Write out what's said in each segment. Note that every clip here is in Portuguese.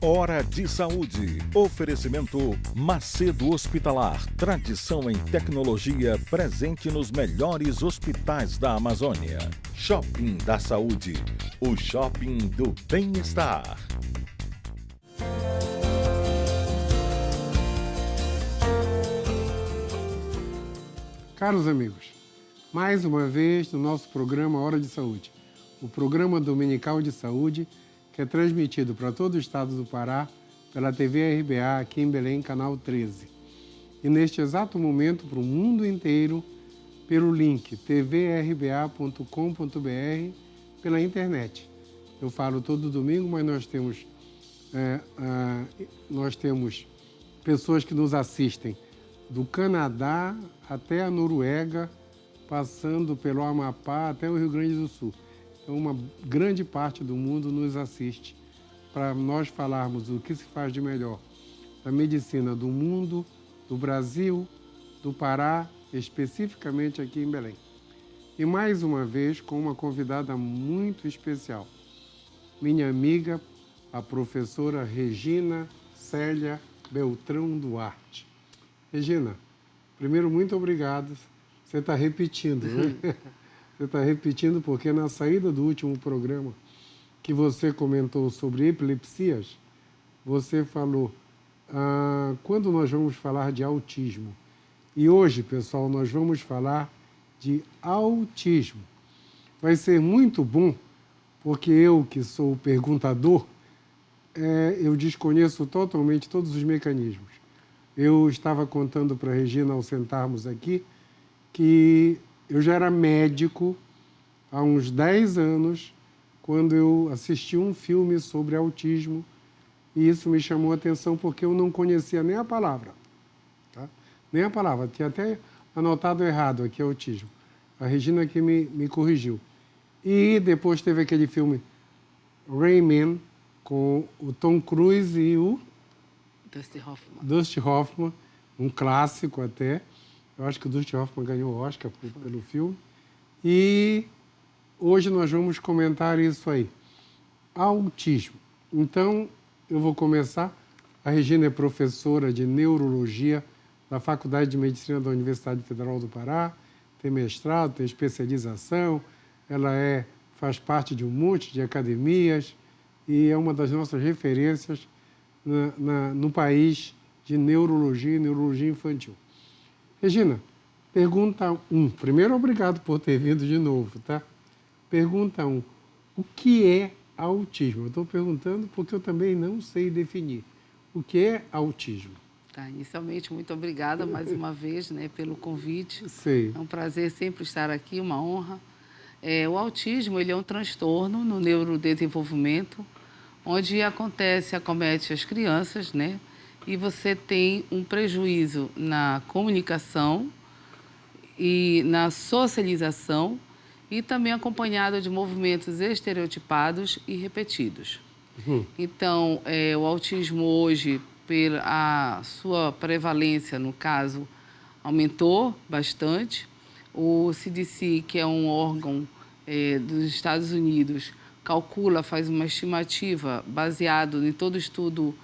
Hora de Saúde. Oferecimento Macedo Hospitalar. Tradição em tecnologia presente nos melhores hospitais da Amazônia. Shopping da Saúde. O shopping do bem-estar. Caros amigos, mais uma vez no nosso programa Hora de Saúde, o programa dominical de saúde que é transmitido para todo o estado do Pará pela TV RBA aqui em Belém, canal 13. E neste exato momento para o mundo inteiro pelo link tvrba.com.br pela internet. Eu falo todo domingo, mas nós temos pessoas que nos assistem do Canadá até a Noruega, passando pelo Amapá até o Rio Grande do Sul. Então, uma grande parte do mundo nos assiste para nós falarmos o que se faz de melhor da medicina do mundo, do Brasil, do Pará, especificamente aqui em Belém. E mais uma vez com uma convidada muito especial, minha amiga, a professora Regina Célia Beltrão Duarte. Regina, primeiro, muito obrigado. Você está repetindo, né? Você está repetindo porque na saída do último programa que você comentou sobre epilepsias, você falou quando nós vamos falar de autismo. E hoje, pessoal, nós vamos falar de autismo. Vai ser muito bom, porque eu, que sou o perguntador, eu desconheço totalmente todos os mecanismos. Eu estava contando para a Regina, ao sentarmos aqui, que eu já era médico há uns 10 anos, quando eu assisti um filme sobre autismo, e isso me chamou a atenção porque eu não conhecia nem a palavra. Tá? Nem a palavra, tinha até anotado errado aqui, autismo. A Regina que me corrigiu. E depois teve aquele filme Rain Man, com o Tom Cruise e o Dustin Hoffman, um clássico até. Eu acho que o Dustin Hoffman ganhou o Oscar pelo filme. E hoje nós vamos comentar isso aí. Autismo. Então, eu vou começar. A Regina é professora de neurologia da Faculdade de Medicina da Universidade Federal do Pará, tem mestrado, tem especialização, ela faz parte de um monte de academias e é uma das nossas referências no país de neurologia e neurologia infantil. Regina, pergunta 1. Primeiro, obrigado por ter vindo de novo, tá? Pergunta 1. O que é autismo? Eu estou perguntando porque eu também não sei definir. O que é autismo? Tá, inicialmente, muito obrigada mais uma vez, né, pelo convite. Sei. É um prazer sempre estar aqui, uma honra. O autismo, ele é um transtorno no neurodesenvolvimento, onde acomete as crianças, né? E você tem um prejuízo na comunicação e na socialização e também acompanhado de movimentos estereotipados e repetidos. Então, o autismo hoje, a sua prevalência, no caso, aumentou bastante. O CDC, que é um órgão dos Estados Unidos, faz uma estimativa baseado em todo estudo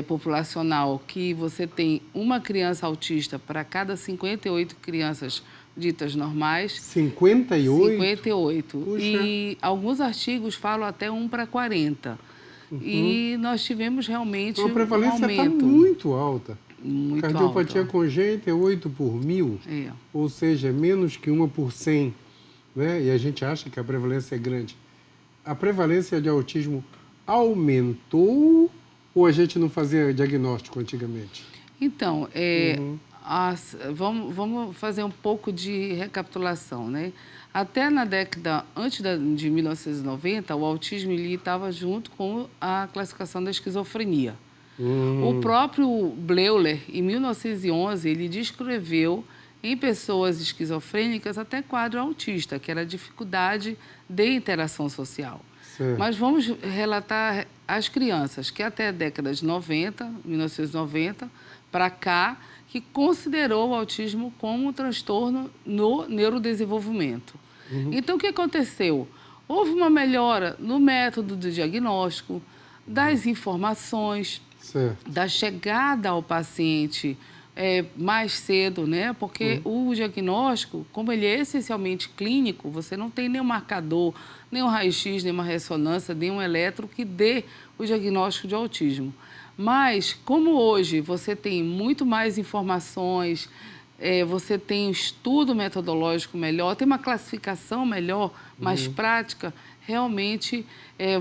populacional que você tem uma criança autista para cada 58 crianças ditas normais. 58? 58. Puxa. E alguns artigos falam até 1 para 40. E nós tivemos realmente então, a prevalência um aumento. Está muito alta. Muito Cardiopatia alta. congênita é 8 por 1000, ou seja, menos que 1 por 100. Né? E a gente acha que a prevalência é grande. A prevalência de autismo aumentou ou a gente não fazia diagnóstico antigamente? Então, vamos fazer um pouco de recapitulação, né? Até na década antes de 1990, o autismo estava junto com a classificação da esquizofrenia. O próprio Bleuler, em 1911, ele descreveu em pessoas esquizofrênicas até quadro autista, que era a dificuldade de interação social. Certo. Mas vamos relatar as crianças que até a década de 90, 1990, para cá, que considerou o autismo como um transtorno no neurodesenvolvimento. Então, o que aconteceu? Houve uma melhora no método do diagnóstico, das informações, Certo. da chegada ao paciente mais cedo, né? Porque o diagnóstico, como ele é essencialmente clínico, você não tem nenhum marcador, nenhum raio-x, nenhuma ressonância, nenhum eletro que dê o diagnóstico de autismo. Mas, como hoje você tem muito mais informações, você tem um estudo metodológico melhor, tem uma classificação melhor, mais prática, realmente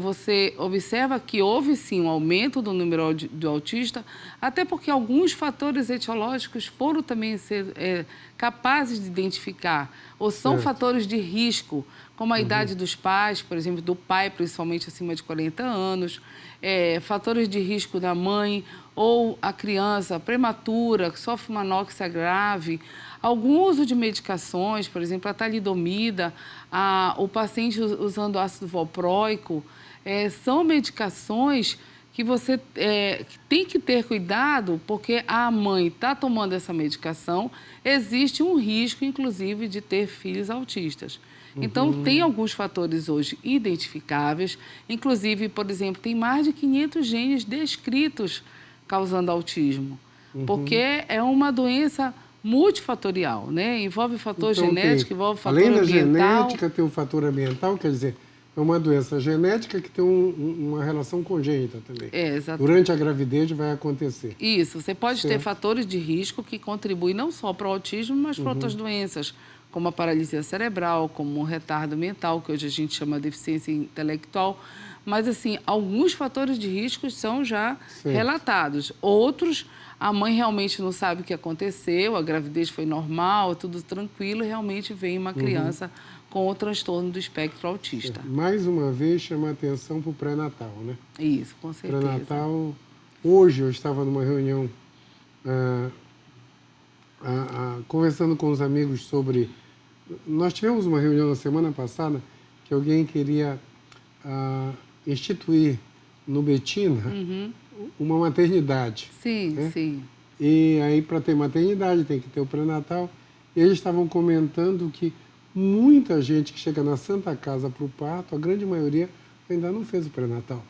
você observa que houve sim um aumento do número do autista, até porque alguns fatores etiológicos foram também capazes de identificar, ou são fatores de risco, como a idade dos pais, por exemplo, do pai, principalmente acima de 40 anos, fatores de risco da mãe, ou a criança prematura, que sofre uma anóxia grave, algum uso de medicações, por exemplo, a talidomida, o paciente usando ácido valproico, são medicações que você tem que ter cuidado, porque a mãe está tomando essa medicação, existe um risco, inclusive, de ter filhos autistas. Então, tem alguns fatores hoje identificáveis, inclusive, por exemplo, tem mais de 500 genes descritos causando autismo, porque é uma doença multifatorial, né? Envolve fator genético, envolve fator ambiental. Além da genética, tem o fator ambiental, quer dizer, é uma doença genética que tem uma relação congênita também. Exatamente. Durante a gravidez vai acontecer. Isso, você pode ter fatores de risco que contribuem não só para o autismo, mas para outras doenças, como a paralisia cerebral, como o retardo mental, que hoje a gente chama de deficiência intelectual. Mas, assim, alguns fatores de risco são já relatados. Outros, a mãe realmente não sabe o que aconteceu, a gravidez foi normal, tudo tranquilo, e realmente vem uma criança com o transtorno do espectro autista. Mais uma vez, chama a atenção para o pré-natal, né? Isso, com certeza. Pré-natal. Hoje eu estava numa reunião conversando com os amigos sobre... Nós tivemos uma reunião na semana passada que alguém queria instituir no Betina uma maternidade. Sim, né? sim. E aí, para ter maternidade, tem que ter o pré-natal. E eles estavam comentando que muita gente que chega na Santa Casa para o parto, a grande maioria ainda não fez o pré-natal.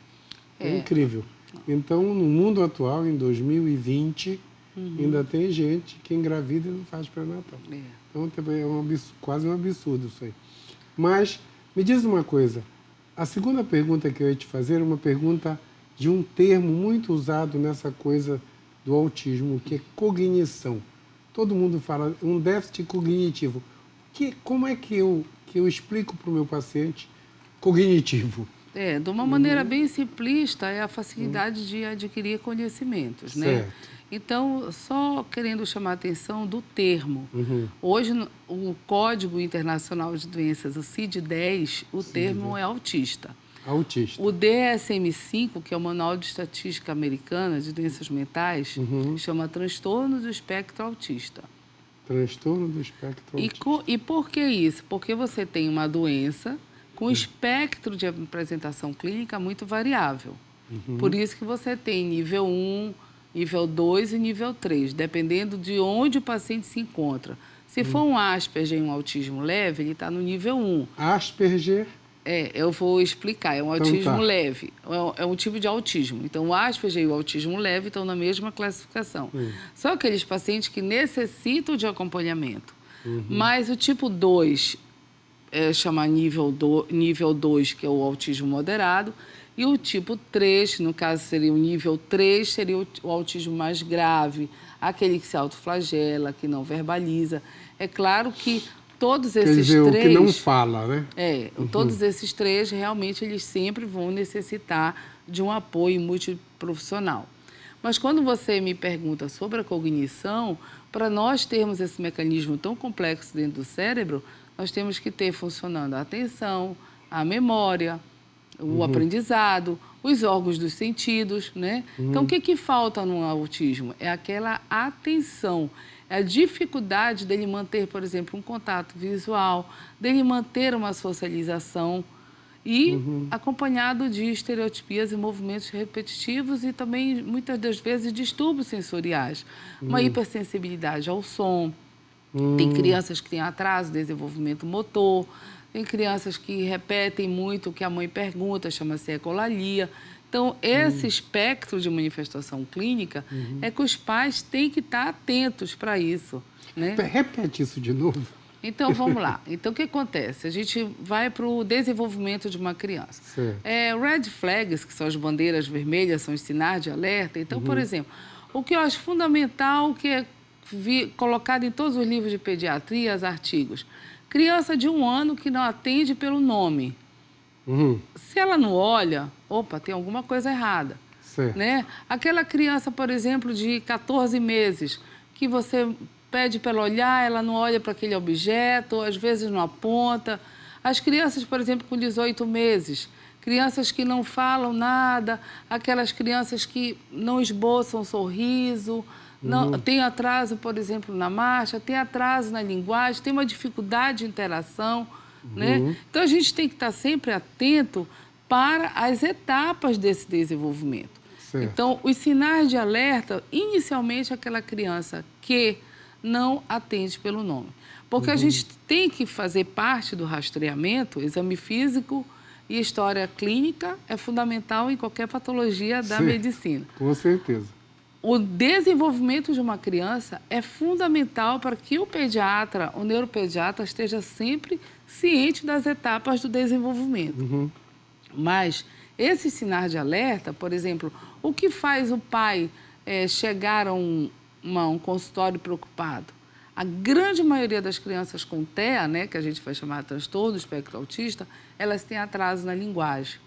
É incrível. Então, no mundo atual, em 2020, ainda tem gente que engravida e não faz pré-natal. Então, também é quase um absurdo isso aí. Mas, me diz uma coisa. A segunda pergunta que eu ia te fazer é uma pergunta de um termo muito usado nessa coisa do autismo, que é cognição. Todo mundo fala um déficit cognitivo. Como é que eu explico para o meu paciente cognitivo? De uma maneira bem simplista, é a facilidade de adquirir conhecimentos, né? Certo. Então, só querendo chamar a atenção do termo. Hoje, o Código Internacional de Doenças, o CID-10, o termo é autista. Autista. O DSM-5, que é o Manual de Estatística Americana de Doenças Mentais, chama transtorno do espectro autista. Transtorno do espectro autista. E por que isso? Porque você tem uma doença com espectro de apresentação clínica muito variável. Por isso que você tem nível 1, nível 2 e nível 3, dependendo de onde o paciente se encontra. Se for um Asperger e um autismo leve, ele está no nível 1. Asperger? Eu vou explicar. É um autismo leve. É um tipo de autismo. Então, o Asperger e o autismo leve estão na mesma classificação. São aqueles pacientes que necessitam de acompanhamento. Mas o tipo 2 chama nível 2, que é o autismo moderado. E o tipo 3, no caso seria o nível 3, seria o autismo mais grave, aquele que se autoflagela, que não verbaliza. É claro que todos esses três... o que não fala, né? Todos esses três, realmente, eles sempre vão necessitar de um apoio multiprofissional. Mas quando você me pergunta sobre a cognição, para nós termos esse mecanismo tão complexo dentro do cérebro, nós temos que ter funcionando a atenção, a memória, o aprendizado, os órgãos dos sentidos, né? Então, o que falta no autismo? É aquela atenção, é a dificuldade dele manter, por exemplo, um contato visual, dele manter uma socialização e acompanhado de estereotipias e movimentos repetitivos e também, muitas das vezes, distúrbios sensoriais. Uma hipersensibilidade ao som. Tem crianças que têm atraso, desenvolvimento motor. Tem crianças que repetem muito o que a mãe pergunta, chama-se ecolalia. Então, esse espectro de manifestação clínica é que os pais têm que estar atentos para isso, né? Repete isso de novo. Então, vamos lá. Então, o que acontece? A gente vai para o desenvolvimento de uma criança. Red flags, que são as bandeiras vermelhas, são os sinais de alerta. Então, por exemplo, o que eu acho fundamental, que é colocado em todos os livros de pediatria, os artigos. Criança de 1 ano que não atende pelo nome. Se ela não olha, opa, tem alguma coisa errada. Né? Aquela criança, por exemplo, de 14 meses, que você pede para ela olhar, ela não olha para aquele objeto, às vezes não aponta. As crianças, por exemplo, com 18 meses, crianças que não falam nada, aquelas crianças que não esboçam sorriso, não, tem atraso, por exemplo, na marcha, tem atraso na linguagem, tem uma dificuldade de interação, né? Então, a gente tem que estar sempre atento para as etapas desse desenvolvimento. Então, os sinais de alerta, inicialmente, aquela criança que não atende pelo nome. Porque a gente tem que fazer parte do rastreamento, exame físico e história clínica é fundamental em qualquer patologia da medicina. Com certeza. O desenvolvimento de uma criança é fundamental para que o pediatra, o neuropediatra, esteja sempre ciente das etapas do desenvolvimento. Mas esses sinais de alerta, por exemplo, o que faz o pai chegar a um consultório preocupado? A grande maioria das crianças com TEA, né, que a gente vai chamar de transtorno do espectro autista, elas têm atraso na linguagem.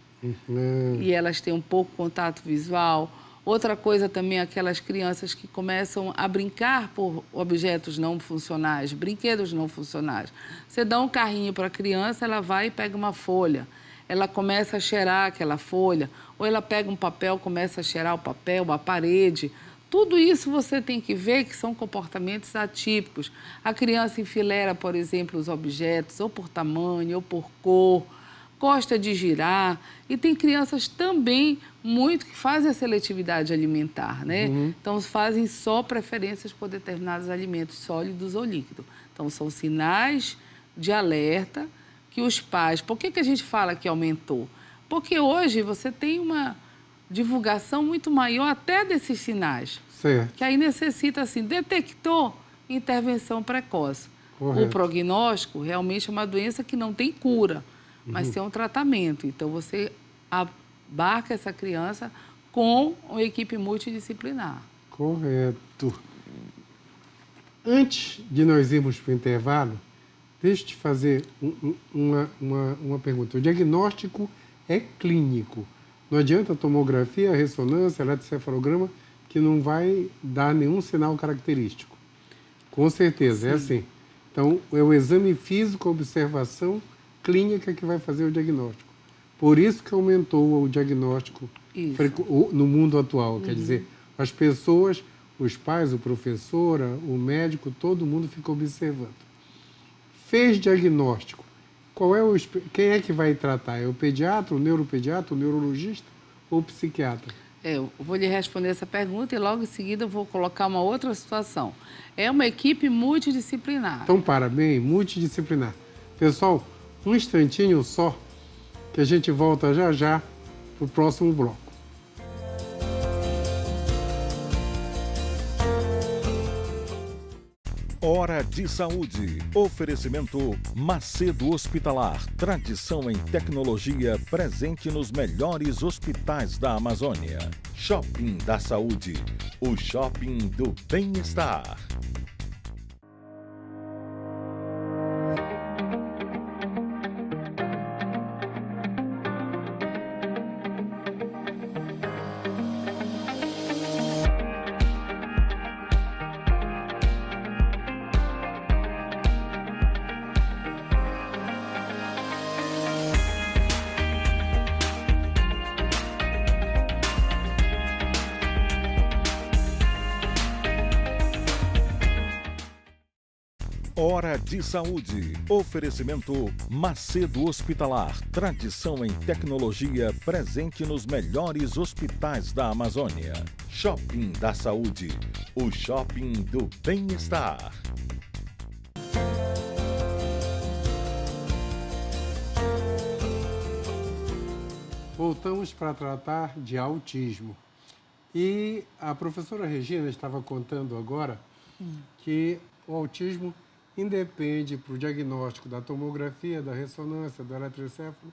E elas têm um pouco contato visual. Outra coisa também, aquelas crianças que começam a brincar por objetos não funcionais, brinquedos não funcionais. Você dá um carrinho para a criança, ela vai e pega uma folha. Ela começa a cheirar aquela folha. Ou ela pega um papel, começa a cheirar o papel, a parede. Tudo isso você tem que ver que são comportamentos atípicos. A criança enfileira, por exemplo, os objetos, ou por tamanho, ou por cor, gosta de girar. E tem crianças também muito que fazem a seletividade alimentar, né? Então, fazem só preferências por determinados alimentos sólidos ou líquidos. Então, são sinais de alerta que os pais... Por que a gente fala que aumentou? Porque hoje você tem uma divulgação muito maior até desses sinais. Que aí necessita, assim, detectou intervenção precoce. O prognóstico realmente é uma doença que não tem cura, mas tem um tratamento. Então, você abarca essa criança com uma equipe multidisciplinar. Correto. Antes de nós irmos para o intervalo, deixa eu te fazer uma pergunta. O diagnóstico é clínico. Não adianta a tomografia, a ressonância, eletrocefalograma, que não vai dar nenhum sinal característico. Com certeza, é assim. Então, é o exame físico, a observação clínica que vai fazer o diagnóstico. Por isso que aumentou o diagnóstico no mundo atual. Quer dizer, as pessoas, os pais, o professor, o médico, todo mundo fica observando. Fez diagnóstico. Quem é que vai tratar? É o pediatra, o neuropediatra, o neurologista ou o psiquiatra? Eu vou lhe responder essa pergunta e logo em seguida eu vou colocar uma outra situação. É uma equipe multidisciplinar. Então, parabéns, multidisciplinar. Pessoal, um instantinho só, que a gente volta já já para o próximo bloco. Hora de Saúde. Oferecimento Macedo Hospitalar. Tradição em tecnologia presente nos melhores hospitais da Amazônia. Shopping da Saúde. O shopping do bem-estar. Hora de Saúde. Oferecimento Macedo Hospitalar. Tradição em tecnologia presente nos melhores hospitais da Amazônia. Shopping da Saúde. O shopping do bem-estar. Voltamos para tratar de autismo. E a professora Regina estava contando agora que o autismo independe para o diagnóstico da tomografia, da ressonância, do eletroencefalo,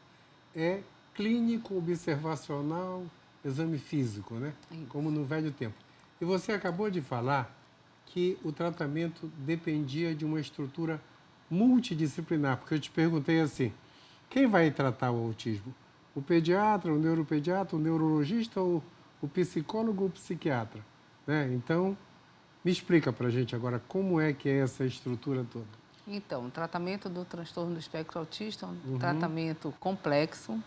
é clínico, observacional, exame físico, né? Como no velho tempo. E você acabou de falar que o tratamento dependia de uma estrutura multidisciplinar, porque eu te perguntei assim, quem vai tratar o autismo? O pediatra, o neuropediatra, o neurologista ou o psicólogo ou o psiquiatra? Né? Então, me explica para a gente agora como é que é essa estrutura toda. Então, o tratamento do transtorno do espectro autista é um tratamento complexo,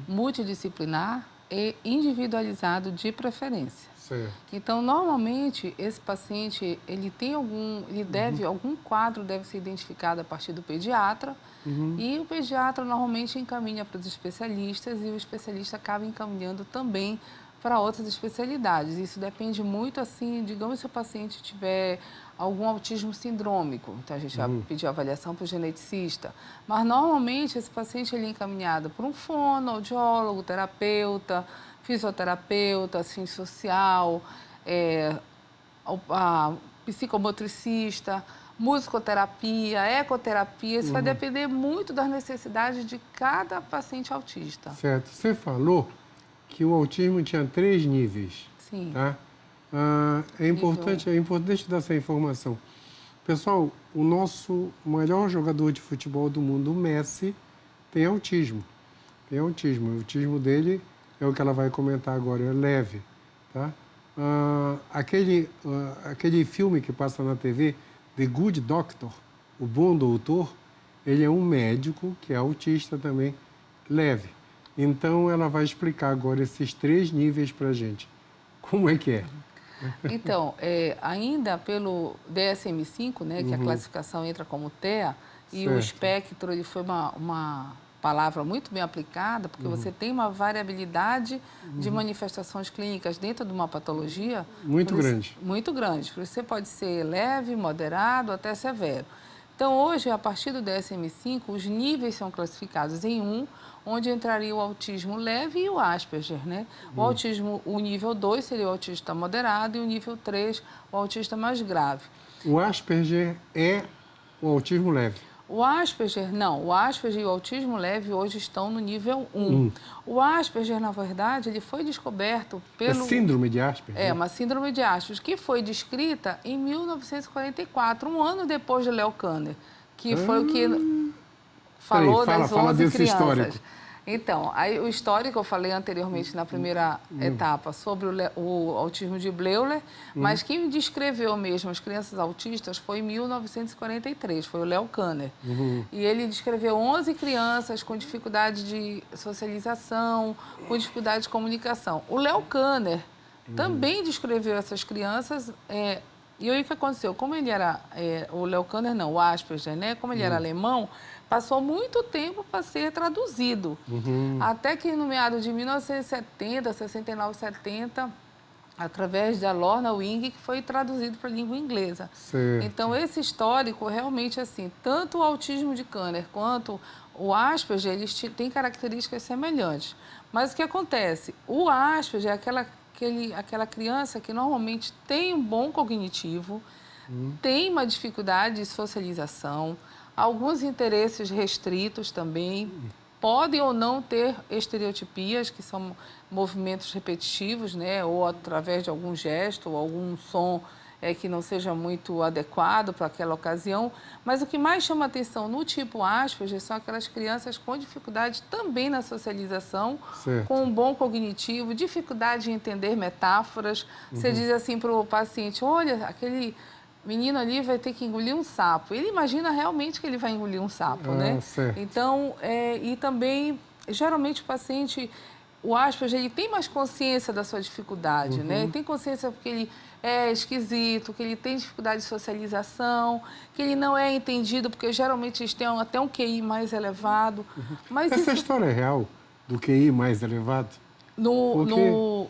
multidisciplinar e individualizado de preferência. Certo. Então, normalmente, esse paciente, algum quadro deve ser identificado a partir do pediatra, e o pediatra normalmente encaminha para os especialistas e o especialista acaba encaminhando também para outras especialidades. Isso depende muito, assim, digamos, se o paciente tiver algum autismo sindrômico, então a gente vai pedir avaliação para o geneticista, mas normalmente esse paciente ele é encaminhado por um fono, audiólogo, terapeuta, fisioterapeuta, assistente social, psicomotricista, musicoterapia, ecoterapia. Isso vai depender muito das necessidades de cada paciente autista. Certo. Você falou que o autismo tinha 3 níveis. Sim. Tá? É importante dar essa informação. Pessoal, o nosso maior jogador de futebol do mundo, o Messi, tem autismo. O autismo dele é o que ela vai comentar agora, é leve. Tá? Aquele filme que passa na TV, The Good Doctor, O Bom Doutor, ele é um médico que é autista também, leve. Então, ela vai explicar agora esses 3 níveis para a gente. Como é que é? Então, ainda pelo DSM-5, né, que a classificação entra como TEA, e certo. o espectro ele foi uma palavra muito bem aplicada, porque você tem uma variabilidade de manifestações clínicas dentro de uma patologia. Muito grande. Muito grande. Por isso, você pode ser leve, moderado, até severo. Então, hoje, a partir do DSM-5, os níveis são classificados em 1, onde entraria o autismo leve e o Asperger, né? O autismo, o nível 2 seria o autista moderado e o nível 3, o autista mais grave. O Asperger é o autismo leve? O Asperger e o autismo leve hoje estão no nível 1. O Asperger, na verdade, ele foi descoberto pelo... É síndrome de Asperger? É, uma síndrome de Asperger, que foi descrita em 1944, um ano depois de Leo Kanner, que foi o que falou das 11 crianças. Histórico. Então, aí, o histórico eu falei anteriormente na primeira etapa sobre o autismo de Bleuler, mas quem descreveu mesmo as crianças autistas foi em 1943, foi o Leo Kanner. E ele descreveu 11 crianças com dificuldade de socialização, com dificuldade de comunicação. O Leo Kanner também descreveu essas crianças, e aí o que aconteceu? Como ele era, o Leo Kanner não, o Asperger, né? Como ele era alemão, passou muito tempo para ser traduzido. Até que no meado de 1970, 69, 70, através da Lorna Wing, que foi traduzido para a língua inglesa. Certo. Então, esse histórico, realmente, assim, tanto o autismo de Kanner quanto o Asperger, eles têm características semelhantes. Mas o que acontece? O Asperger é aquela criança que normalmente tem um bom cognitivo, tem uma dificuldade de socialização, alguns interesses restritos também, podem ou não ter estereotipias, que são movimentos repetitivos, né? Ou através de algum gesto ou algum som que não seja muito adequado para aquela ocasião. Mas o que mais chama atenção no tipo Asperger são aquelas crianças com dificuldade também na socialização, certo. Com um bom cognitivo, dificuldade em entender metáforas. Você diz assim para o paciente, olha, aquele menino ali vai ter que engolir um sapo. Ele imagina realmente que ele vai engolir um sapo, né? Certo. Então, e também, geralmente o paciente, o Asperger, ele tem mais consciência da sua dificuldade, né? Ele tem consciência porque ele é esquisito, que ele tem dificuldade de socialização, que ele não é entendido, porque geralmente eles têm até um QI mais elevado. Mas essa história é real, do QI mais elevado? No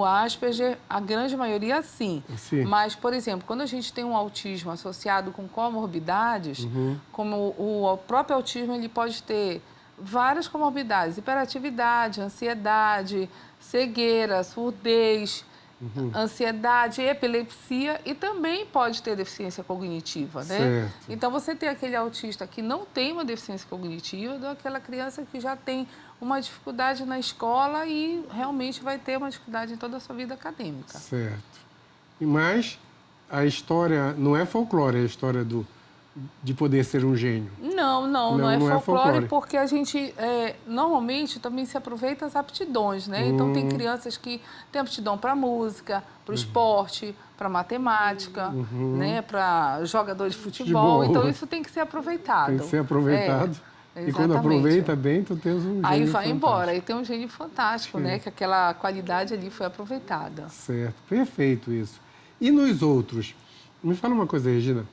Asperger, a grande maioria, sim. Mas, por exemplo, quando a gente tem um autismo associado com comorbidades, como o próprio autismo, ele pode ter várias comorbidades, hiperatividade, ansiedade, cegueira, surdez, ansiedade, epilepsia e também pode ter deficiência cognitiva, né? Certo. Então, você tem aquele autista que não tem uma deficiência cognitiva, daquela criança que já tem uma dificuldade na escola e realmente vai ter uma dificuldade em toda a sua vida acadêmica. Certo. Mas a história não é folclore, é a história de poder ser um gênio. Não é folclore, porque a gente normalmente também se aproveita as aptidões, né? Então, tem crianças que têm aptidão para música, para o esporte, para matemática, né? Para jogador de futebol. Então, isso tem que ser aproveitado. Tem que ser aproveitado. E quando aproveita bem, tu tens um gênio aí vai fantástico. embora, aí tem um gênio fantástico, né? Que aquela qualidade ali foi aproveitada. Certo, perfeito isso. E nos outros? Me fala uma coisa, Regina.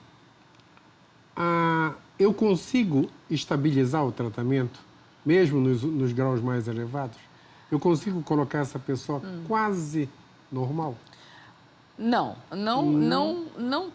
Eu consigo estabilizar o tratamento, mesmo nos graus mais elevados? Eu consigo colocar essa pessoa quase normal? Não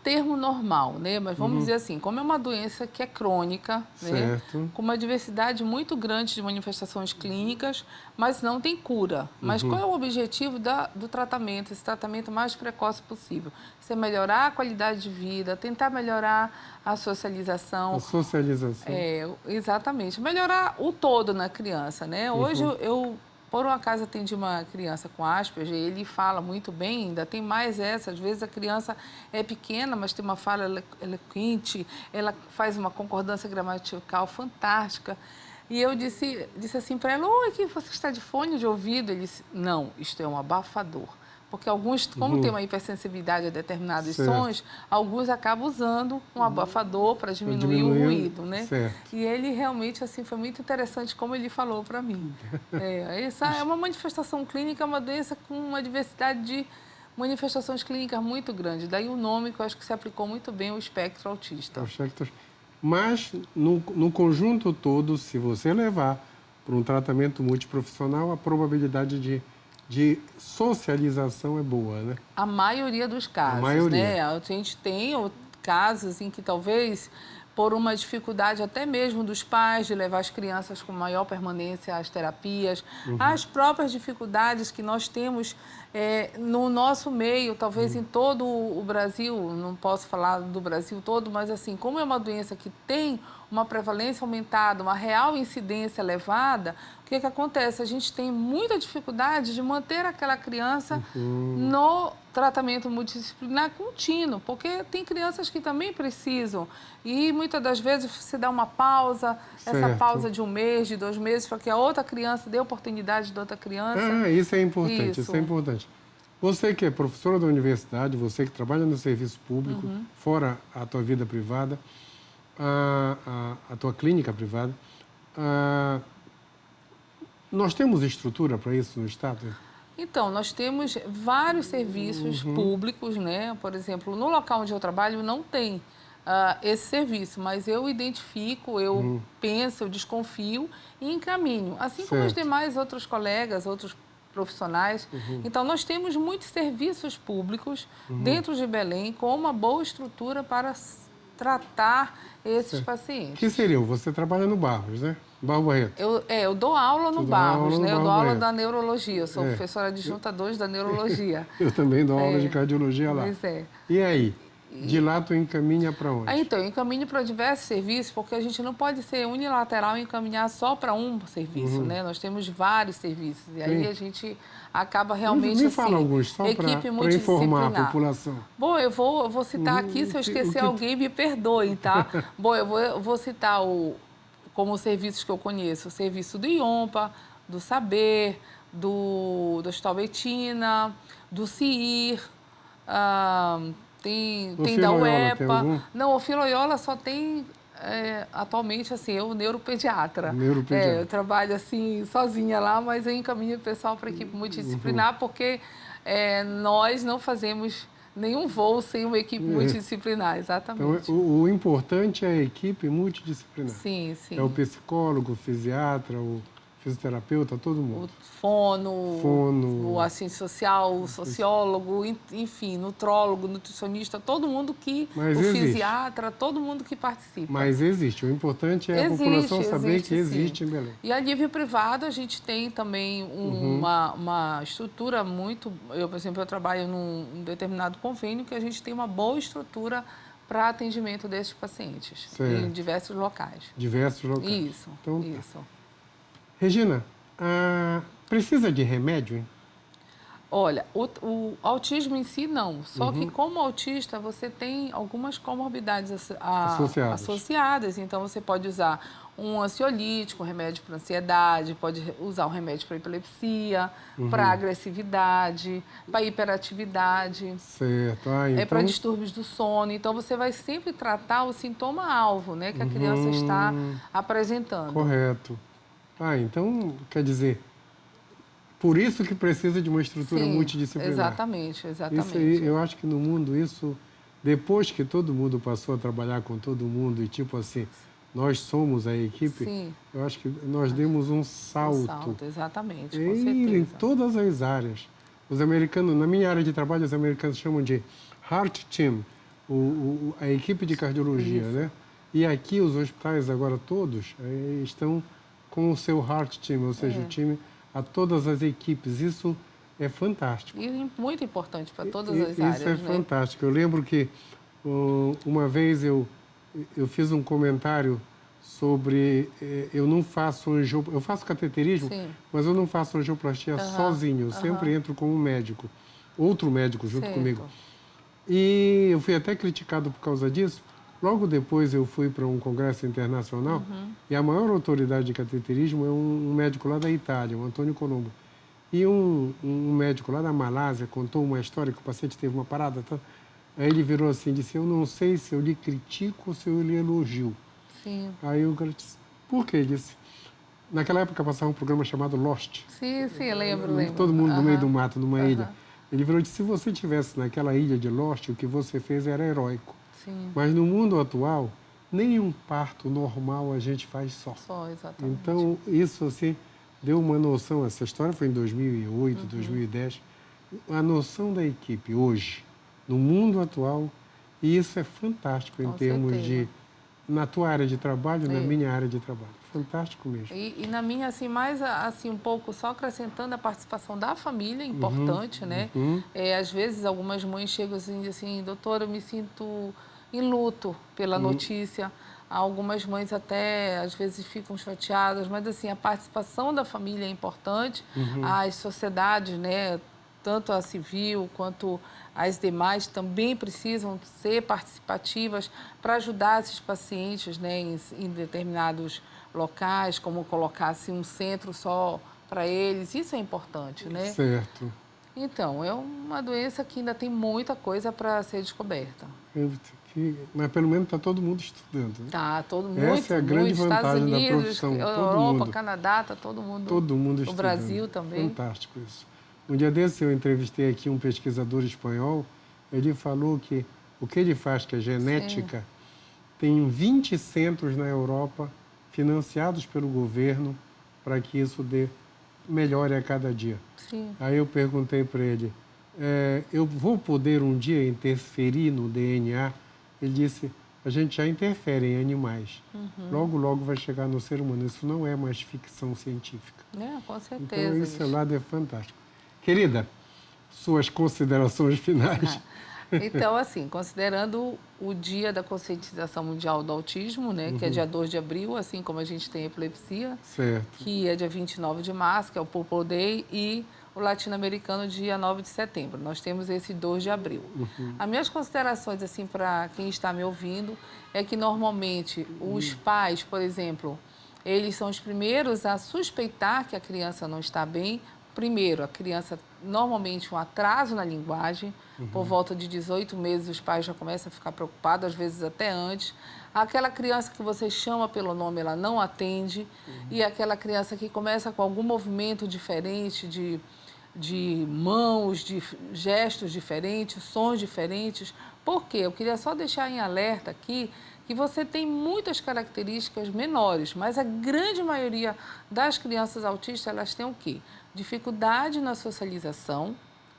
termo normal, né? Mas vamos dizer assim, como é uma doença que é crônica, né? Com uma diversidade muito grande de manifestações clínicas, mas não tem cura. Mas qual é o objetivo do tratamento, esse tratamento mais precoce possível? Você melhorar a qualidade de vida, tentar melhorar a socialização. A socialização. Exatamente. Melhorar o todo na criança, né? Hoje eu por um acaso, atendi uma criança com Asperger, ele fala muito bem, ainda tem mais essa. Às vezes a criança é pequena, mas tem uma fala eloquente, ela faz uma concordância gramatical fantástica. E eu disse assim para ela, oi, que você está de fone de ouvido? Ele disse, não, isto é um abafador. Porque alguns, como tem uma hipersensibilidade a determinados sons, alguns acabam usando um abafador para diminuir o ruído, né? Certo. E ele realmente, assim, foi muito interessante como ele falou para mim. Essa é uma manifestação clínica, uma doença com uma diversidade de manifestações clínicas muito grande. Daí o nome que eu acho que se aplicou muito bem, o espectro autista. Mas, no conjunto todo, se você levar para um tratamento multiprofissional, a probabilidade de socialização é boa, né? A maioria dos casos, né? A gente tem casos em que talvez por uma dificuldade até mesmo dos pais de levar as crianças com maior permanência às terapias, as próprias dificuldades que nós temos no nosso meio, talvez em todo o Brasil, não posso falar do Brasil todo, mas assim, como é uma doença que tem uma prevalência aumentada, uma real incidência elevada, o que acontece? A gente tem muita dificuldade de manter aquela criança no tratamento multidisciplinar contínuo, porque tem crianças que também precisam e muitas das vezes se dá uma pausa, essa pausa de 1 mês, de 2 meses, para que a outra criança dê oportunidade de outra criança. Isso é importante, isso é importante. Você que é professora da universidade, você que trabalha no serviço público, fora a tua vida privada, a tua clínica privada, nós temos estrutura para isso no Estado? Então, nós temos vários serviços públicos, né? Por exemplo, no local onde eu trabalho não tem esse serviço, mas eu identifico, eu penso, eu desconfio e encaminho. Assim como os demais outros colegas, outros profissionais. Então, nós temos muitos serviços públicos dentro de Belém com uma boa estrutura para tratar esses pacientes. Que seria? Você trabalha no Barros, né? Barro Barreto. Eu dou aula no Barros, né? Eu dou aula da neurologia. Eu sou professora adjunta 2 da neurologia. Eu também dou aula de cardiologia lá. Pois é. E aí? De lá tu encaminha para onde? Então, eu encaminho para diversos serviços, porque a gente não pode ser unilateral e encaminhar só para um serviço, né? Nós temos vários serviços. E aí a gente acaba realmente, Me fala alguns, só para informar a população. Bom, eu vou citar aqui, se eu esquecer alguém, me perdoem, tá? Bom, eu vou citar como serviços que eu conheço, o serviço do IOMPA, do Saber, do Hospital Betina, do CIR, tem da UEPA. Não, o Filoiola só tem atualmente, assim, eu neuropediatra. Eu trabalho assim sozinha lá, mas eu encaminho o pessoal para a equipe multidisciplinar, porque nós não fazemos nenhum voo sem uma equipe multidisciplinar, exatamente. Então, o importante é a equipe multidisciplinar. Sim, sim. É o psicólogo, o fisiatra, o fisioterapeuta, todo mundo. O fono, o assistente social, o sociólogo, enfim, nutrólogo, nutricionista, todo mundo Mas o existe. fisiatra, todo mundo que participa. Mas existe. O importante é a população saber que existe em Belém. E a nível privado, a gente tem também uma estrutura muito... por exemplo, eu trabalho num determinado convênio que a gente tem uma boa estrutura para atendimento desses pacientes, certo. em diversos locais. Diversos locais. Isso, então, isso. Regina, precisa de remédio, hein? Olha, o autismo em si não, só que como autista você tem algumas comorbidades associadas, então você pode usar um ansiolítico, um remédio para ansiedade, pode usar um remédio para epilepsia, para agressividade, para hiperatividade, certo. então... para distúrbios do sono, então você vai sempre tratar o sintoma-alvo, né, que a criança está apresentando. Correto. Então, quer dizer, por isso que precisa de uma estrutura multidisciplinar. Exatamente. Isso aí, eu acho que no mundo, depois que todo mundo passou a trabalhar com todo mundo e tipo assim, nós somos a equipe, eu acho que nós demos um salto. Exatamente, com certeza. Em todas as áreas. Os americanos, na minha área de trabalho, os americanos chamam de Heart Team, a equipe de cardiologia, né? E aqui os hospitais agora todos estão com o seu Heart Team, ou seja, o time a todas as equipes. Isso é fantástico. E muito importante para todas as áreas. Isso é fantástico. Eu lembro que uma vez eu fiz um comentário sobre... eu não faço eu faço cateterismo, mas eu não faço angioplastia sozinho. Eu sempre entro com um médico, outro médico junto comigo. E eu fui até criticado por causa disso. Logo depois eu fui para um congresso internacional e a maior autoridade de cateterismo é um médico lá da Itália, o Antônio Colombo. E um médico lá da Malásia contou uma história que o paciente teve uma parada. Aí ele virou assim e disse, eu não sei se eu lhe critico ou se eu lhe elogio. Aí o cara disse, por quê? Ele disse, naquela época passava um programa chamado Lost. Sim, eu lembro. Todo mundo no meio do mato, numa ilha. Ele virou e disse, se você estivesse naquela ilha de Lost, o que você fez era heróico. Mas no mundo atual, nenhum parto normal a gente faz só. Exatamente. Então, isso assim, deu uma noção, essa história foi em 2008, 2010, a noção da equipe hoje, no mundo atual, e isso é fantástico em termos de, na tua área de trabalho, na minha área de trabalho. Fantástico mesmo. E na minha, assim, mais assim, um pouco só acrescentando a participação da família, importante, né? Às vezes, algumas mães chegam assim e dizem assim, doutora, eu me sinto em luto pela notícia. Algumas mães até, às vezes, ficam chateadas, mas, assim, a participação da família é importante. As sociedades, né, tanto a civil quanto as demais, também precisam ser participativas para ajudar esses pacientes, né, em determinados locais, como colocar assim, um centro só para eles. Isso é importante, né? Certo. Então, é uma doença que ainda tem muita coisa para ser descoberta. Mas pelo menos está todo mundo estudando. Né? Tá, todo mundo. Essa é a grande vantagem Estados Unidos, da profissão. Europa, Canadá, está todo mundo estudando. O Brasil também. Fantástico isso. Um dia desse eu entrevistei aqui um pesquisador espanhol, ele falou que o que ele faz, que é genética, tem 20 centros na Europa financiados pelo governo para que isso melhore a cada dia. Aí eu perguntei para ele, eu vou poder um dia interferir no DNA? Ele disse, a gente já interfere em animais. Logo, logo vai chegar no ser humano. Isso não é mais ficção científica. Com certeza. Então, esse lado é fantástico. Querida, suas considerações finais. Então, assim, considerando o Dia da Conscientização Mundial do Autismo, né, que é dia 2 de abril, assim como a gente tem a epilepsia, que é dia 29 de março, que é o Purple Day, e o latino-americano dia 9 de setembro. Nós temos esse 2 de abril. As minhas considerações, assim, para quem está me ouvindo, é que normalmente os pais, por exemplo, eles são os primeiros a suspeitar que a criança não está bem. Primeiro, a criança, normalmente, um atraso na linguagem. Por volta de 18 meses, os pais já começam a ficar preocupados, às vezes até antes. Aquela criança que você chama pelo nome, ela não atende. E aquela criança que começa com algum movimento diferente de mãos, de gestos diferentes, sons diferentes. Por quê? Eu queria só deixar em alerta aqui E você tem muitas características menores, mas a grande maioria das crianças autistas, elas têm o quê? Dificuldade na socialização,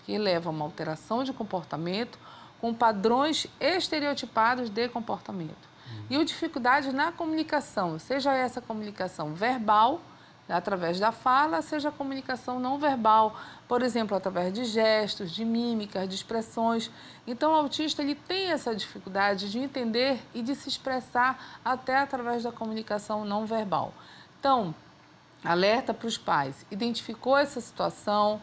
que leva a uma alteração de comportamento, com padrões estereotipados de comportamento. E dificuldade na comunicação, seja essa comunicação verbal, através da fala, seja a comunicação não verbal, por exemplo, através de gestos, de mímicas, de expressões. Então, o autista ele tem essa dificuldade de entender e de se expressar até através da comunicação não verbal. Então, alerta para os pais, identificou essa situação,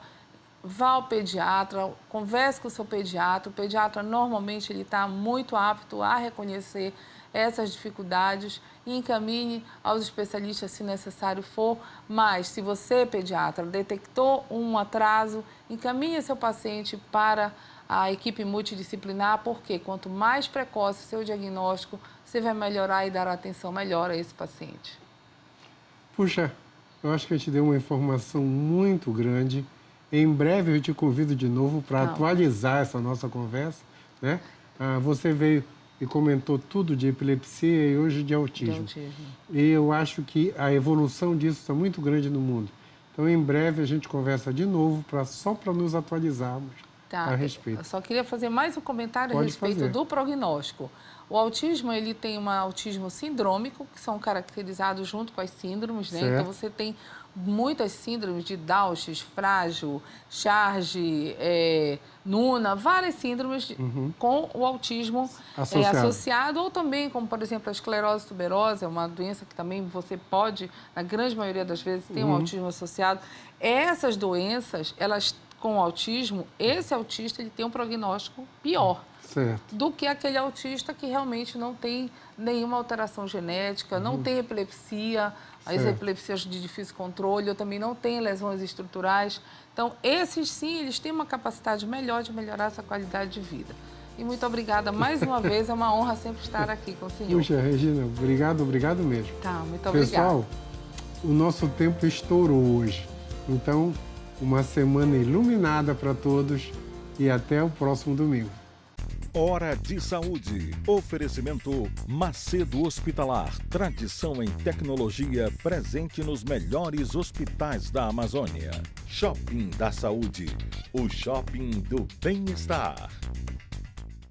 vá ao pediatra, converse com o seu pediatra. O pediatra normalmente ele está muito apto a reconhecer essas dificuldades e encaminhe aos especialistas se necessário for. Mas se você, pediatra, detectou um atraso, encaminhe seu paciente para a equipe multidisciplinar, porque quanto mais precoce o seu diagnóstico, você vai melhorar e dar atenção melhor a esse paciente. Puxa, eu acho que a gente deu uma informação muito grande. Em breve eu te convido de novo para atualizar essa nossa conversa, né? Você veio e comentou tudo de epilepsia e hoje de autismo. E eu acho que a evolução disso está muito grande no mundo. Então, em breve a gente conversa de novo só para nos atualizarmos a respeito. Eu só queria fazer mais um comentário a respeito do prognóstico. O autismo, ele tem um autismo sindrômico, que são caracterizados junto com as síndromes, né? Então, você tem muitas síndromes de Downs, Frágil, Charge, Nuna, várias síndromes com o autismo associado, ou também, como por exemplo a esclerose tuberosa, é uma doença que também você pode, na grande maioria das vezes, ter um autismo associado. Essas doenças, elas com o autismo, esse autista ele tem um prognóstico pior. Do que aquele autista que realmente não tem nenhuma alteração genética, não tem epilepsia, as epilepsias de difícil controle, ou também não tem lesões estruturais. Então, esses sim, eles têm uma capacidade melhor de melhorar essa qualidade de vida. E muito obrigada mais uma vez, é uma honra sempre estar aqui com o senhor. Puxa, Regina, obrigado mesmo. Tá, muito obrigada. Pessoal, o nosso tempo estourou hoje. Então, uma semana iluminada para todos e até o próximo domingo. Hora de Saúde. Oferecimento Macedo Hospitalar. Tradição em tecnologia presente nos melhores hospitais da Amazônia. Shopping da Saúde. O shopping do bem-estar.